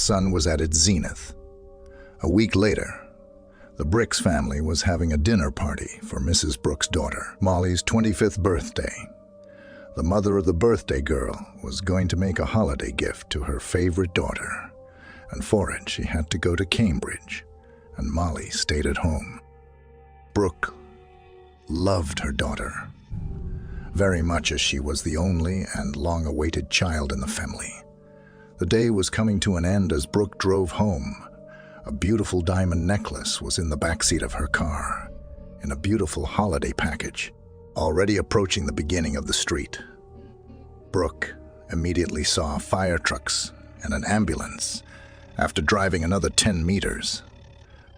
sun was at its zenith. A week later, the Bricks family was having a dinner party for Mrs. Brooks' daughter, Molly's 25th birthday. The mother of the birthday girl was going to make a holiday gift to her favorite daughter, and for it she had to go to Cambridge, and Molly stayed at home. Brooke loved her daughter very much, as she was the only and long-awaited child in the family. The day was coming to an end as Brooke drove home. A beautiful diamond necklace was in the backseat of her car, in a beautiful holiday package. Already approaching the beginning of the street, Brooke immediately saw fire trucks and an ambulance. After driving another 10 meters,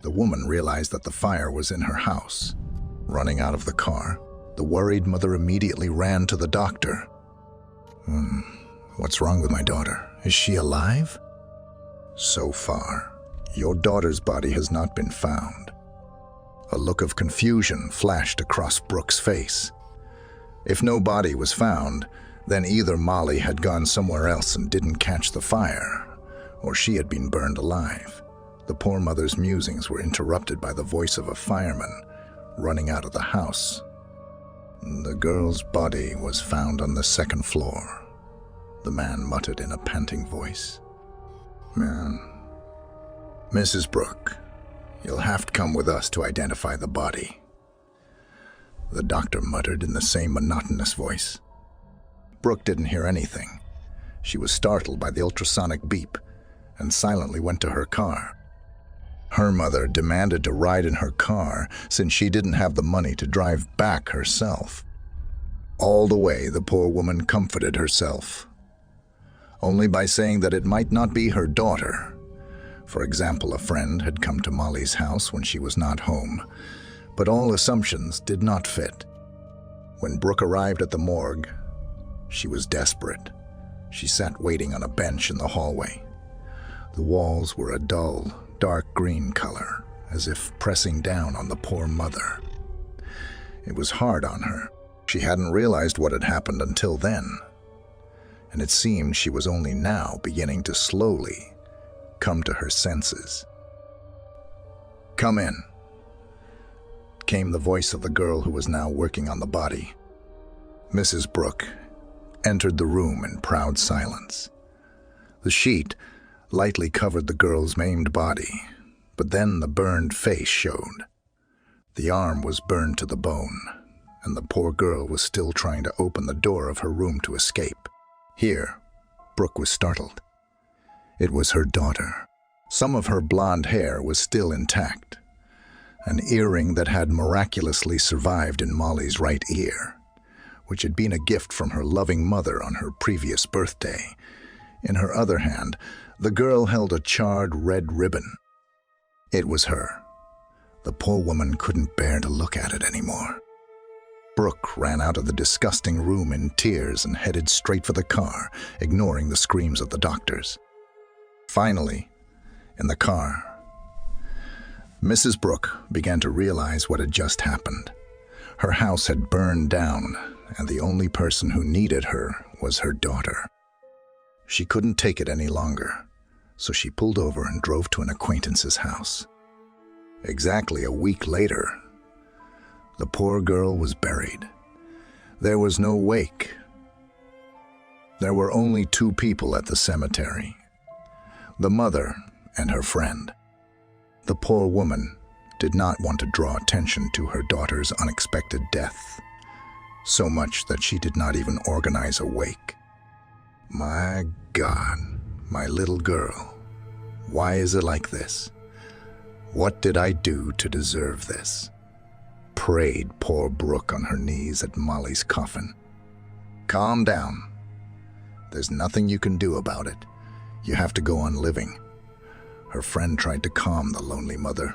the woman realized that the fire was in her house. Running out of the car, the worried mother immediately ran to the doctor. What's wrong with my daughter? Is she alive? So far, your daughter's body has not been found. A look of confusion flashed across Brooke's face. If no body was found, then either Molly had gone somewhere else and didn't catch the fire, or she had been burned alive. The poor mother's musings were interrupted by the voice of a fireman running out of the house. The girl's body was found on the second floor, the man muttered in a panting voice. Mrs. Brooke, you'll have to come with us to identify the body, the doctor muttered in the same monotonous voice. Brooke didn't hear anything. She was startled by the ultrasonic beep and silently went to her car. Her mother demanded to ride in her car since she didn't have the money to drive back herself. All the way, the poor woman comforted herself, only by saying that it might not be her daughter. For example, a friend had come to Molly's house when she was not home, but all assumptions did not fit. When Brooke arrived at the morgue, she was desperate. She sat waiting on a bench in the hallway. The walls were a dull, dark green color, as if pressing down on the poor mother. It was hard on her. She hadn't realized what had happened until then, and it seemed she was only now beginning to slowly come to her senses. "Come in," came the voice of the girl who was now working on the body. Mrs. Brooke entered the room in proud silence. The sheet lightly covered the girl's maimed body, but then the burned face showed. The arm was burned to the bone, and the poor girl was still trying to open the door of her room to escape. Here, Brooke was startled. It was her daughter. Some of her blonde hair was still intact. An earring that had miraculously survived in Molly's right ear, which had been a gift from her loving mother on her previous birthday. In her other hand, the girl held a charred red ribbon. It was her. The poor woman couldn't bear to look at it anymore. Brooke ran out of the disgusting room in tears and headed straight for the car, ignoring the screams of the doctors. Finally, in the car, Mrs. Brooke began to realize what had just happened. Her house had burned down, and the only person who needed her was her daughter. She couldn't take it any longer, so she pulled over and drove to an acquaintance's house. Exactly a week later, the poor girl was buried. There was no wake. There were only 2 people at the cemetery, the mother and her friend. The poor woman did not want to draw attention to her daughter's unexpected death, so much that she did not even organize a wake. My God, my little girl, why is it like this? What did I do to deserve this? Prayed poor Brooke on her knees at Molly's coffin. Calm down. There's nothing you can do about it. You have to go on living. Her friend tried to calm the lonely mother,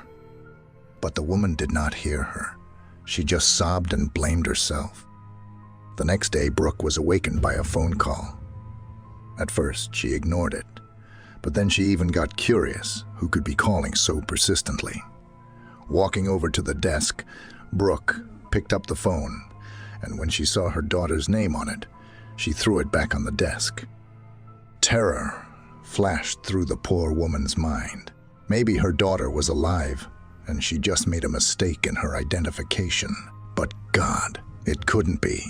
but the woman did not hear her. She just sobbed and blamed herself. The next day, Brooke was awakened by a phone call. At first, she ignored it, but then she even got curious who could be calling so persistently. Walking over to the desk, Brooke picked up the phone, and when she saw her daughter's name on it, she threw it back on the desk. Terror flashed through the poor woman's mind. Maybe her daughter was alive, and she just made a mistake in her identification. But God, it couldn't be,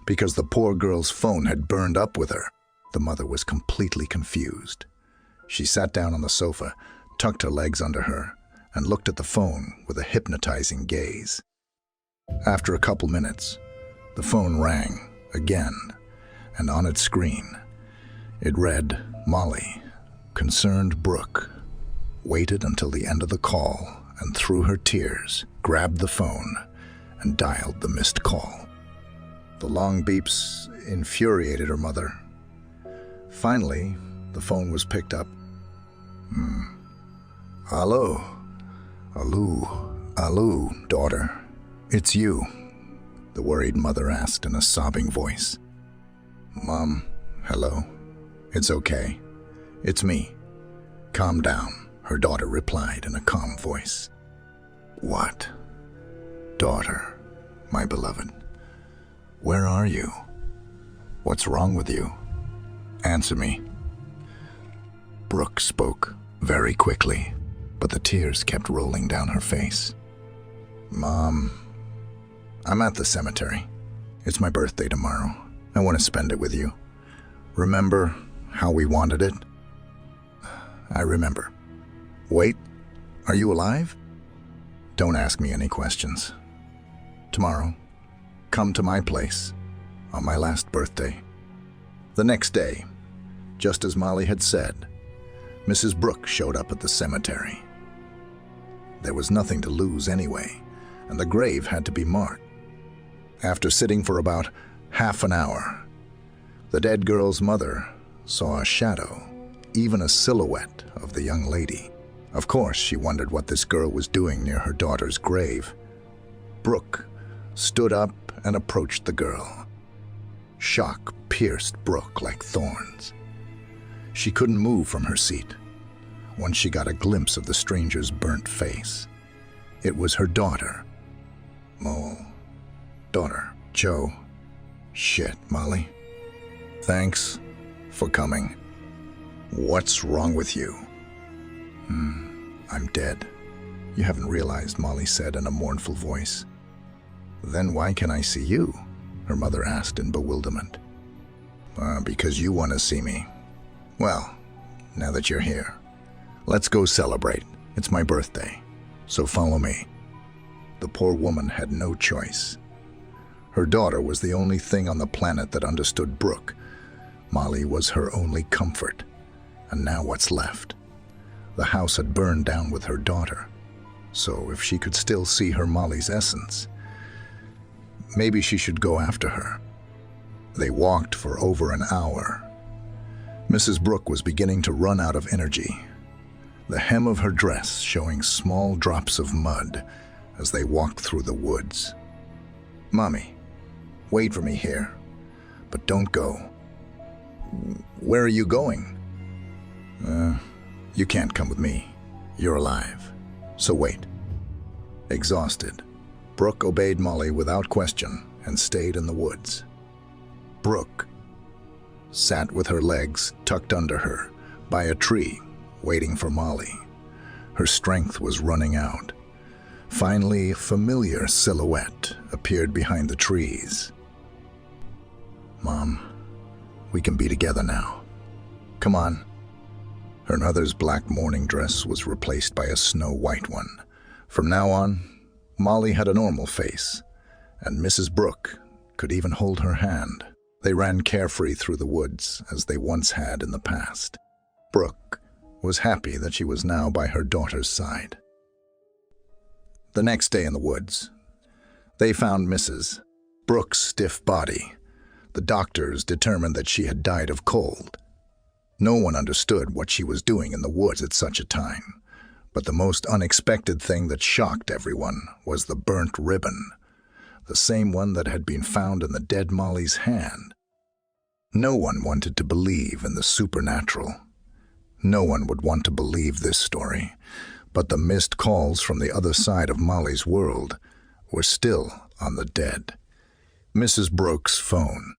because the poor girl's phone had burned up with her. The mother was completely confused. She sat down on the sofa, tucked her legs under her, and looked at the phone with a hypnotizing gaze. After a couple minutes, the phone rang again, and on its screen, it read, "Molly, concerned Brooke," waited until the end of the call, and through her tears, grabbed the phone and dialed the missed call. The long beeps infuriated her mother. Finally, the phone was picked up. "Hello? Hello, daughter. It's you," the worried mother asked in a sobbing voice. "Mom, hello. It's okay. It's me. Calm down," her daughter replied in a calm voice. "What? Daughter, my beloved, where are you? What's wrong with you? Answer me." Brooke spoke very quickly, but the tears kept rolling down her face. "Mom, I'm at the cemetery. It's my birthday tomorrow. I want to spend it with you. Remember how we wanted it?" "I remember." "Wait, are you alive?" "Don't ask me any questions. Tomorrow, come to my place on my last birthday." The next day, just as Molly had said, Mrs. Brooke showed up at the cemetery. There was nothing to lose anyway, and the grave had to be marked. After sitting for about half an hour, the dead girl's mother saw a shadow, even a silhouette of the young lady. Of course, she wondered what this girl was doing near her daughter's grave. Brooke stood up and approached the girl. Shock pierced Brooke like thorns. She couldn't move from her seat once she got a glimpse of the stranger's burnt face. It was her daughter. Daughter, Joe. Shit, Molly. Thanks for coming. What's wrong with you? I'm dead. You haven't realized, Molly said in a mournful voice. Then why can I see you? Her mother asked in bewilderment. Because you want to see me. Well, now that you're here, let's go celebrate. It's my birthday, so follow me. The poor woman had no choice. Her daughter was the only thing on the planet that understood Brooke. Molly was her only comfort. And now what's left? The house had burned down with her daughter. So if she could still see her Molly's essence, maybe she should go after her. They walked for over an hour. Mrs. Brooke was beginning to run out of energy, the hem of her dress showing small drops of mud as they walked through the woods. "Mommy, wait for me here, but don't go." "Where are you going?" You can't come with me. You're alive. So wait." Exhausted, Brooke obeyed Molly without question and stayed in the woods. Brooke sat with her legs tucked under her by a tree, waiting for Molly. Her strength was running out. Finally, a familiar silhouette appeared behind the trees. "Mom, we can be together now. Come on." Her mother's black mourning dress was replaced by a snow-white one. From now on, Molly had a normal face, and Mrs. Brooke could even hold her hand. They ran carefree through the woods as they once had in the past. Brooke was happy that she was now by her daughter's side. The next day in the woods, they found Mrs. Brooke's stiff body. The doctors determined that she had died of cold. No one understood what she was doing in the woods at such a time, but the most unexpected thing that shocked everyone was the burnt ribbon, the same one that had been found in the dead Molly's hand. No one wanted to believe in the supernatural. No one would want to believe this story, but the missed calls from the other side of Molly's world were still on the dead. Mrs. Brooke's phone